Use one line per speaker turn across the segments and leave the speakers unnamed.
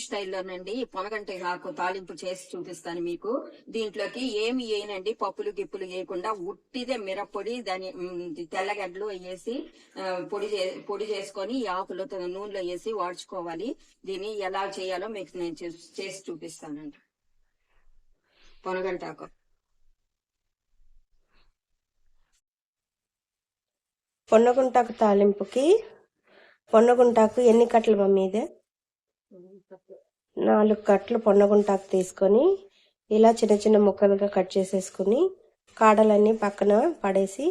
స్టైల్లోనండి పొనగంటి ఆకు తాలింపు చేసి చూపిస్తాను మీకు. దీంట్లోకి ఏమి వేయనండి, పప్పులు గిప్పులు వేయకుండా ఉట్టిదే మిరప్పొడి, దాని తెల్లగడ్డలు వేసి పొడి చేసుకొని ఈ ఆకులతో నూనెలో వేసి వాడ్చుకోవాలి. దీన్ని ఎలా చేయాలో మీకు నేను చేసి చూపిస్తానండి. పొనగంటాకు
పొన్నగుంటాకు తాలింపుకి పొన్నగుంటాకు ఎన్ని కట్టలు మమ్మీ? ఇదే 4 కట్టలు పొన్నగుంటాకు తీసుకొని ఇలా చిన్న చిన్న ముక్కలుగా కట్ చేసేసుకుని కాడలన్నీ పక్కన పడేసి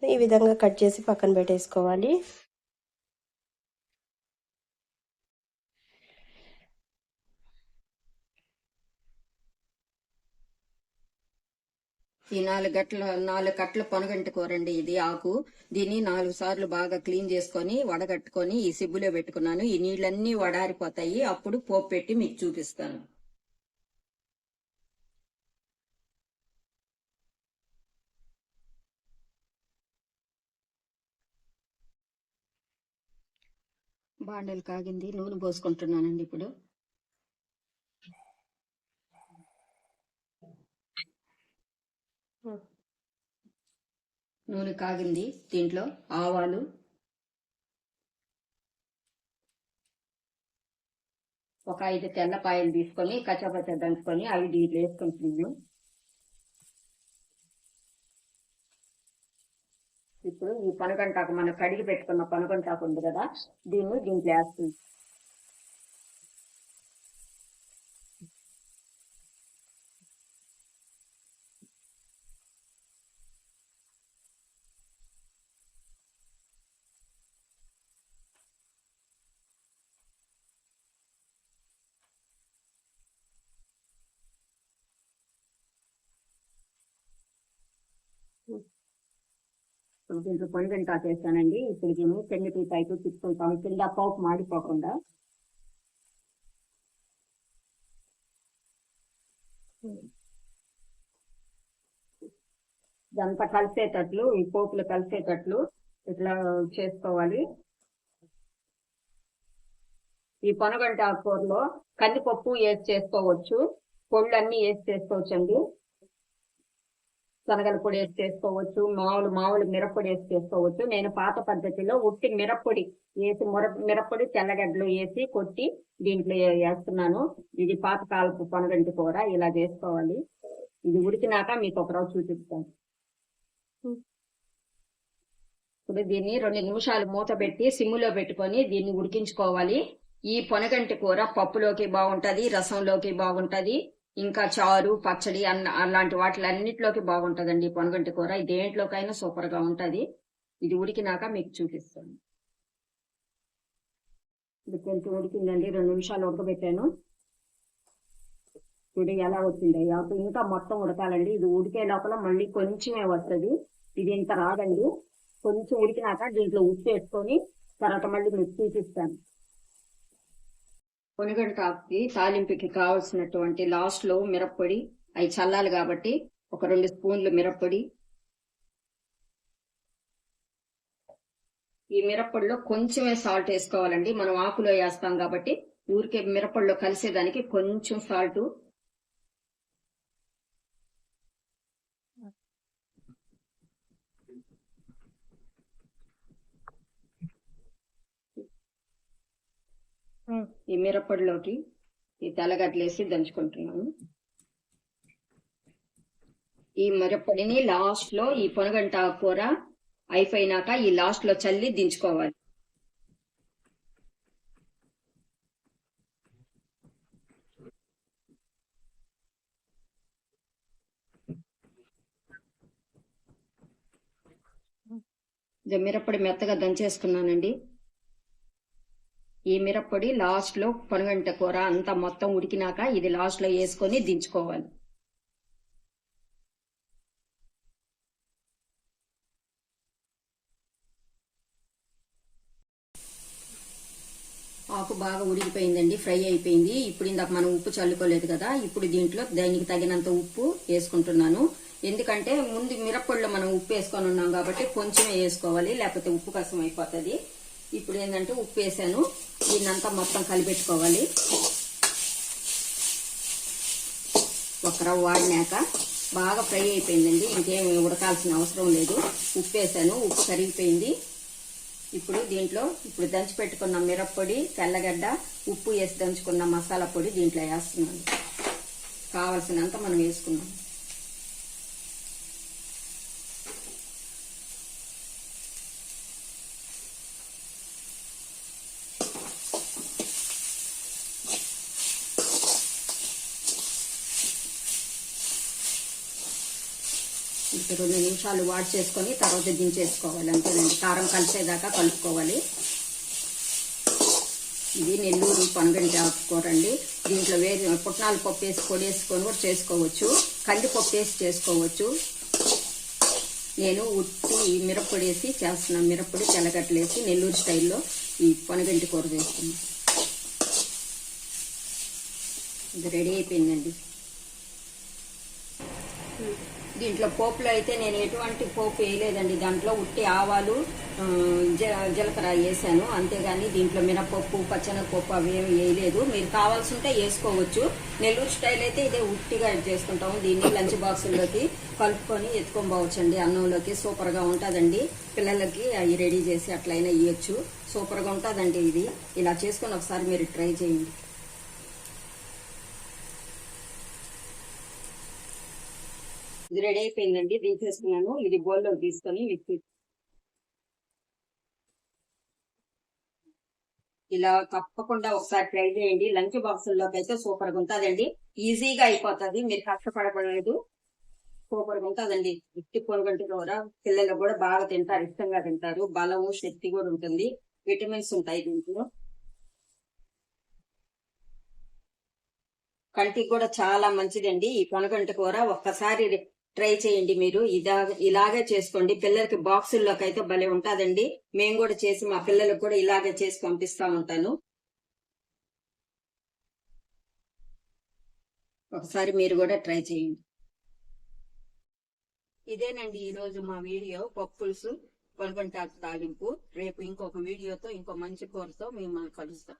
ఈ విధంగా కట్ చేసి పక్కన పెట్టేసుకోవాలి.
ఈ 4 కట్టల పొనగంటి కూరండి ఇది ఆకు. దీన్ని 4 సార్లు బాగా క్లీన్ చేసుకొని వడగట్టుకొని ఈ సిబ్బులో పెట్టుకున్నాను. ఈ నీళ్ళన్నీ వడారిపోతాయి. అప్పుడు పోపు పెట్టి మీకు చూపిస్తాను. బాండలు కాగింది, నూనె పోసుకుంటున్నానండి. ఇప్పుడు నూనె కాగింది. దీంట్లో ఆవాలు, ఒక 5 తెల్లపాయలు తీసుకొని కచ్చపచ్చ దంచుకొని అవి దీంట్లో వేసుకుంటున్నాను. ఇప్పుడు ఈ పనగంటాకు మనం కడిగి పెట్టుకున్న పనగంటాకు ఉంది కదా, దీన్ని దీంట్లో వేస్తుంది. దీంట్లో పొనగంటాకు వేస్తానండి. ఇప్పుడు దీన్ని చెన్నిటి పైపు తిప్పుకుంటాము కింద పోపు మాడిపోకుండా. ఇదంతా కలిసేటట్లు, ఈ పోపులు కలిసేటట్లు ఇట్లా చేసుకోవాలి. ఈ పొనగంటాకు కూరలో కందిపప్పు వేసి చేసుకోవచ్చు, పొళ్ళన్నీ వేసి చేసుకోవచ్చండి. శనగల పొడి వేసి చేసుకోవచ్చు, మామూలు మిరప్పొడి వేసి చేసుకోవచ్చు. నేను పాత పద్ధతిలో ఉట్టి మిరప్పొడి వేసి మిరప్పొడి తెల్లగడ్డలు వేసి కొట్టి దీంట్లో వేస్తున్నాను. ఇది పాతకాలపు పొనగంటి కూర, ఇలా చేసుకోవాలి. ఇది ఉడికినాక మీకు ఒకరోజు చూపిస్తాను. ఇప్పుడు దీన్ని 2 నిమిషాలు మూత పెట్టి సిమ్ములో పెట్టుకొని దీన్ని ఉడికించుకోవాలి. ఈ పొనగంటి కూర పప్పులోకి బాగుంటది, రసంలోకి బాగుంటది, ఇంకా చారు, పచ్చడి అలాంటి వాటిలన్నిటిలోకి బాగుంటదండి పొనగంటి కూర. దేంట్లోకైనా సూపర్ గా ఉంటది. ఇది ఉడికినాక మీకు చూపిస్తాను. ఇది కొంచెం ఉడికిందండి, 2 నిమిషాలు ఉడకబెట్టాను. ఇప్పుడు ఎలా వచ్చింది అప్పుడు ఇంకా మొత్తం ఉడకాలండి. ఇది ఉడికే లోపల మళ్ళీ కొంచెమే వస్తుంది, ఇది ఇంత రాదండి. కొంచెం ఉడికినాక దీంట్లో ఉప్పు వేసుకొని తర్వాత మళ్ళీ మీకు చూపిస్తాను. పొనగంటాకుకి తాలింపుకి కావాల్సినటువంటి లాస్ట్ లో మిరప్పొడి, అవి చల్లాలి కాబట్టి ఒక 2 స్పూన్లు మిరప్పొడి. ఈ మిరప్పొడిలో కొంచెమే సాల్ట్ వేసుకోవాలండి, మనం ఆకులో వేస్తాం కాబట్టి. ఊరికే మిరప్పొడిలో కలిసేదానికి కొంచెం సాల్ట్. ఈ మిరప్పొడిలోకి ఈ తెల్లగడ్డలేసి దంచుకుంటున్నాను. ఈ మిరప్పొడిని లాస్ట్ లో ఈ పొనగంటాకు కూర అయిపోయినాక ఈ లాస్ట్ లో చల్లి దించుకోవాలి. మిరప్పొడి మెత్తగా దంచేసుకున్నానండి. ఈ మిరప్పొడి లాస్ట్ లో పొనగంటి కూర అంతా మొత్తం ఉడికినాక ఇది లాస్ట్ లో వేసుకొని దించుకోవాలి. ఆకు బాగా ఉడికిపోయిందండి, ఫ్రై అయిపోయింది. ఇప్పుడు ఇందాక మనం ఉప్పు చల్లుకోలేదు కదా, ఇప్పుడు దీంట్లో దానికి తగినంత ఉప్పు వేసుకుంటున్నాను. ఎందుకంటే ముందు మిరప్పొడిలో మనం ఉప్పు వేసుకొని ఉన్నాం కాబట్టి కొంచెమే వేసుకోవాలి, లేకపోతే ఉప్పు కసం అయిపోతుంది. ఇప్పుడు ఏంటంటే ఉప్పు వేసాను, దీన్నంతా మొత్తం కలిపెట్టుకోవాలి. ఒక రవ్వ వాడినాక బాగా ఫ్రై అయిపోయిందండి. ఇంకేమి ఉడకాల్సిన అవసరం లేదు. ఉప్పు వేసాను, ఉప్పు కరిగిపోయింది. ఇప్పుడు దీంట్లో దంచి పెట్టుకున్న మిరప్పొడి, తెల్లగడ్డ, ఉప్పు వేసి దంచుకున్న మసాలా పొడి దీంట్లో వేస్తున్నాను. కావలసినంత మనం వేసుకున్నాం. ఇంకా 2 నిమిషాలు వాష్ చేసుకొని తర్వాత దించేసుకోవాలి. అంతేనండి. కారం కలిసేదాకా కలుపుకోవాలి. ఇది నెల్లూరు పొనగంటి ఆకుకూర అండి. దీంట్లో పుట్నాల పప్పు వేసి పొడి వేసుకొని కూడా చేసుకోవచ్చు, కందిపప్పు వేసి చేసుకోవచ్చు. నేను ఉట్టి మిరప్పొడి వేసి చేస్తున్నాను. మిరప్పొడి, తెల్లగడ్డలు వేసి నెల్లూరు స్టైల్లో ఈ పొనగంటి కూర చేస్తున్నాను. ఇది రెడీ అయిపోయిందండి. దీంట్లో పోపులో అయితే నేను ఎటువంటి పోపు వేయలేదండి. దాంట్లో ఉట్టి ఆవాలు, జీలకర్ర వేసాను అంతేగాని దీంట్లో మినపప్పు, పచ్చెనగపప్పు అవి ఏమి వేయలేదు. మీరు కావాల్సి ఉంటే వేసుకోవచ్చు. నెల్లూరు స్టైల్ అయితే ఇదే ఉట్టిగా చేసుకుంటాము. దీన్ని లంచ్ బాక్సుల్లోకి కలుపుకొని ఎత్తుకొని పోవచ్చండి. అన్నంలోకి సూపర్గా ఉంటుందండి. పిల్లలకి అవి రెడీ చేసి అట్లయినా ఇవ్వచ్చు. సూపర్గా ఉంటుందండి. ఇది ఇలా చేసుకొని ఒకసారి మీరు ట్రై చేయండి. ఇది రెడీ అయిపోయిందండి. తీసేసుకున్నాను. ఇది బౌల్లో తీసుకొని ఇలా తప్పకుండా ఒకసారి ట్రై చేయండి. లంచ్ బాక్సుల్లోకి అయితే సూపర్ గా ఉంటుందండి. ఈజీగా అయిపోతుంది. మీరు కష్టపడలేదు. సూపర్ గా ఉంటుందండి. ఉట్టి పొనగంటి కూర పిల్లలు కూడా బాగా తింటారు, ఇష్టంగా తింటారు. బలము, శక్తి కూడా ఉంటుంది. విటమిన్స్ ఉంటాయి దీంట్లో. కంటికి కూడా చాలా మంచిదండి ఈ పొనగంటి కూర. ఒక్కసారి ట్రై చేయండి. మీరు ఇలాగే చేసుకోండి. పిల్లలకి బాక్సుల్లోకి అయితే భలే ఉంటుందండి. మేము కూడా చేసి మా పిల్లలకు కూడా ఇలాగే చేసి పంపిస్తా ఉంటాను. ఒకసారి మీరు కూడా ట్రై చేయండి. ఇదేనండి ఈరోజు మా వీడియో. పప్పులుసు, పొనగంటి తాలింపు. రేపు ఇంకొక వీడియోతో ఇంకో మంచి కూరతో మేము కలుస్తాం.